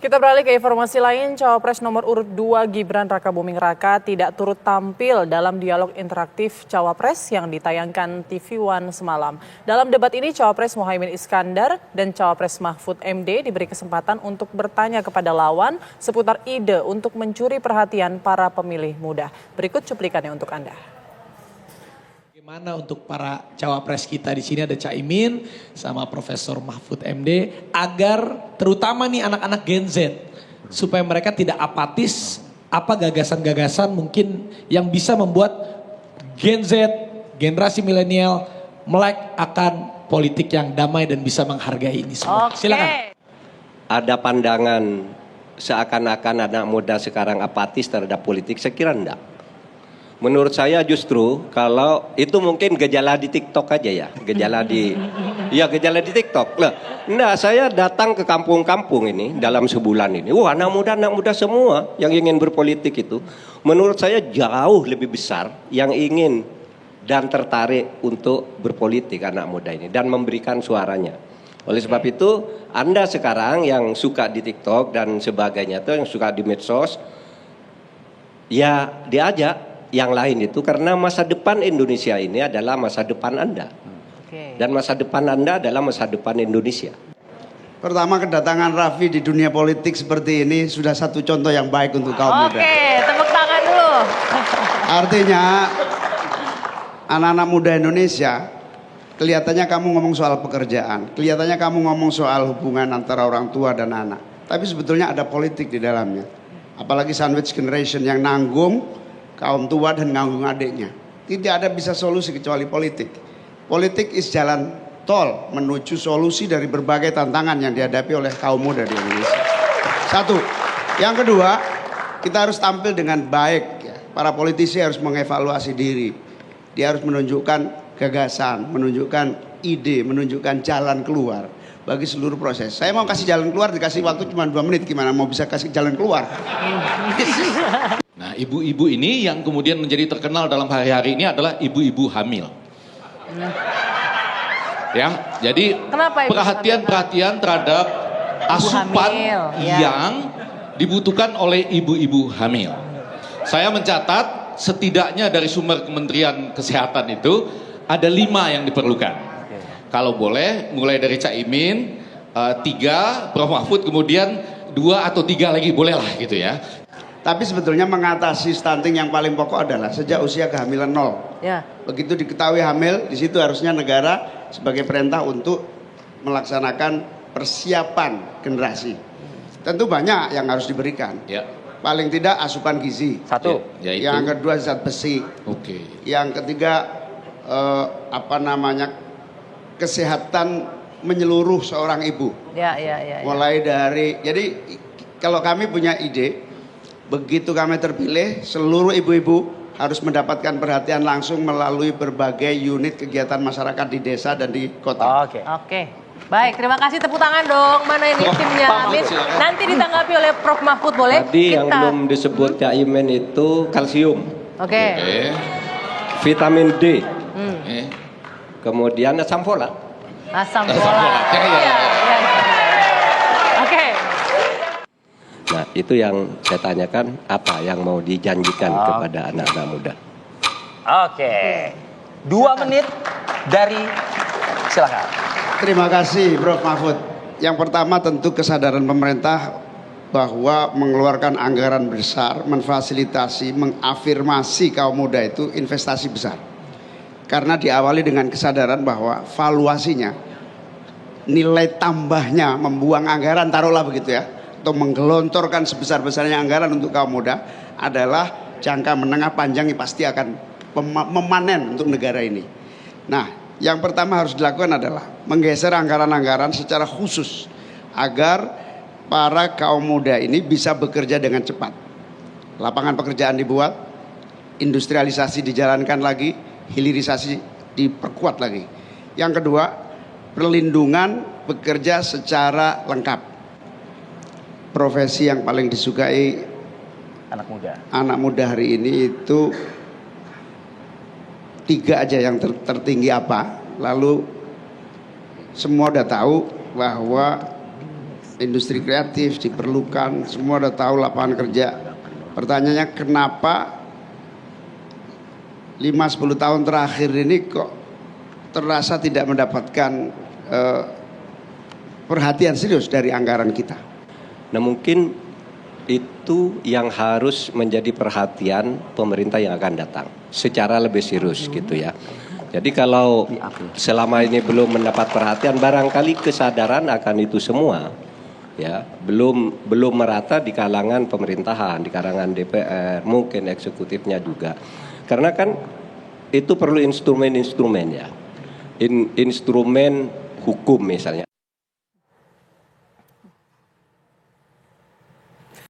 Kita beralih ke informasi lain, Cawapres nomor urut 2 Gibran Rakabuming Raka tidak turut tampil dalam dialog interaktif Cawapres yang ditayangkan TV One semalam. Dalam debat ini, Cawapres Muhaimin Iskandar dan Cawapres Mahfud MD diberi kesempatan untuk bertanya kepada lawan seputar ide untuk mencuri perhatian para pemilih muda. Berikut cuplikannya untuk Anda. Bagaimana untuk para cawapres kita di sini ada Caimin sama Profesor Mahfud MD agar terutama nih anak-anak Gen Z supaya mereka tidak apatis apa gagasan-gagasan mungkin yang bisa membuat Gen Z, generasi milenial melek akan politik yang damai dan bisa menghargai ini semua. Silakan. Ada pandangan seakan-akan anak muda sekarang apatis terhadap politik, saya kira enggak. Menurut saya justru kalau itu mungkin gejala di TikTok aja ya, gejala di TikTok. Nah, saya datang ke kampung-kampung ini dalam sebulan ini. Wah, anak muda semua yang ingin berpolitik itu. Menurut saya jauh lebih besar yang ingin dan tertarik untuk berpolitik anak muda ini dan memberikan suaranya. Oleh sebab itu, Anda sekarang yang suka di TikTok dan sebagainya itu yang suka di medsos, ya diajak yang lain itu karena masa depan Indonesia ini adalah masa depan Anda. Dan masa depan Anda adalah masa depan Indonesia. Pertama, kedatangan Raffi di dunia politik seperti ini sudah satu contoh yang baik untuk kaum muda. Oke, tepuk tangan dulu. Artinya anak-anak muda Indonesia, kelihatannya kamu ngomong soal pekerjaan, kelihatannya kamu ngomong soal hubungan antara orang tua dan anak. Tapi sebetulnya ada politik di dalamnya. Apalagi sandwich generation yang nanggung kaum tua dan nganggung adiknya. Tidak ada bisa solusi kecuali politik. Politik is jalan tol menuju solusi dari berbagai tantangan yang dihadapi oleh kaum muda di Indonesia. Satu. Yang kedua, kita harus tampil dengan baik. Ya. Para politisi harus mengevaluasi diri. Dia harus menunjukkan gagasan, menunjukkan ide, menunjukkan jalan keluar bagi seluruh proses. Saya mau kasih jalan keluar, dikasih waktu cuma 2 menit. Gimana mau bisa kasih jalan keluar? Nah, ibu-ibu ini yang kemudian menjadi terkenal dalam hari-hari ini adalah ibu-ibu hamil. Ya, jadi perhatian-perhatian terhadap asupan yang dibutuhkan oleh ibu-ibu hamil. Saya mencatat setidaknya dari sumber Kementerian Kesehatan itu ada 5 yang diperlukan. Kalau boleh mulai dari Caimin 3, Prof Mahfud kemudian 2 atau 3 lagi bolehlah gitu ya. Tapi sebetulnya mengatasi stunting yang paling pokok adalah sejak usia kehamilan 0. Ya. Begitu diketahui hamil, di situ harusnya negara sebagai perintah untuk melaksanakan persiapan generasi. Tentu banyak yang harus diberikan. Ya. Paling tidak asupan gizi. Satu. Ya, yang kedua zat besi. Oke. Yang ketiga kesehatan menyeluruh seorang ibu. Ya. Mulai dari, jadi kalau kami punya ide, begitu kami terpilih, seluruh ibu-ibu harus mendapatkan perhatian langsung melalui berbagai unit kegiatan masyarakat di desa dan di kota. Oke. Baik, terima kasih, tepuk tangan dong. Mana ini timnya? Nanti ditanggapi oleh Prof Mahfud, boleh? Tadi yang belum disebut Caimin itu kalsium. Oke. Vitamin D. Kemudian asam folat. Asam folat. Iya. Oke. Nah, itu yang saya tanyakan, apa yang mau dijanjikan kepada anak-anak muda. Oke. 2 menit dari, silakan. Terima kasih Prof Mahfud. Yang pertama tentu kesadaran pemerintah bahwa mengeluarkan anggaran besar, memfasilitasi, mengafirmasi kaum muda itu investasi besar. Karena diawali dengan kesadaran bahwa valuasinya, nilai tambahnya membuang anggaran, taruhlah begitu ya, atau menggelontorkan sebesar-besarnya anggaran untuk kaum muda adalah jangka menengah panjang yang pasti akan memanen untuk negara ini. Nah, yang pertama harus dilakukan adalah menggeser anggaran-anggaran secara khusus agar para kaum muda ini bisa bekerja dengan cepat. Lapangan pekerjaan dibuat, industrialisasi dijalankan lagi, hilirisasi diperkuat lagi. Yang kedua, perlindungan bekerja secara lengkap. Profesi yang paling disukai anak muda hari ini itu 3 aja yang tertinggi apa. Lalu semua udah tahu bahwa industri kreatif diperlukan, semua udah tahu lapangan kerja. Pertanyaannya kenapa 5-10 tahun terakhir ini kok terasa tidak mendapatkan perhatian serius dari anggaran kita? Nah mungkin itu yang harus menjadi perhatian pemerintah yang akan datang secara lebih serius gitu ya. Jadi kalau selama ini belum mendapat perhatian, barangkali kesadaran akan itu semua ya belum merata di kalangan pemerintahan, di kalangan DPR, mungkin eksekutifnya juga. Karena kan itu perlu instrumen-instrumen ya, instrumen hukum misalnya.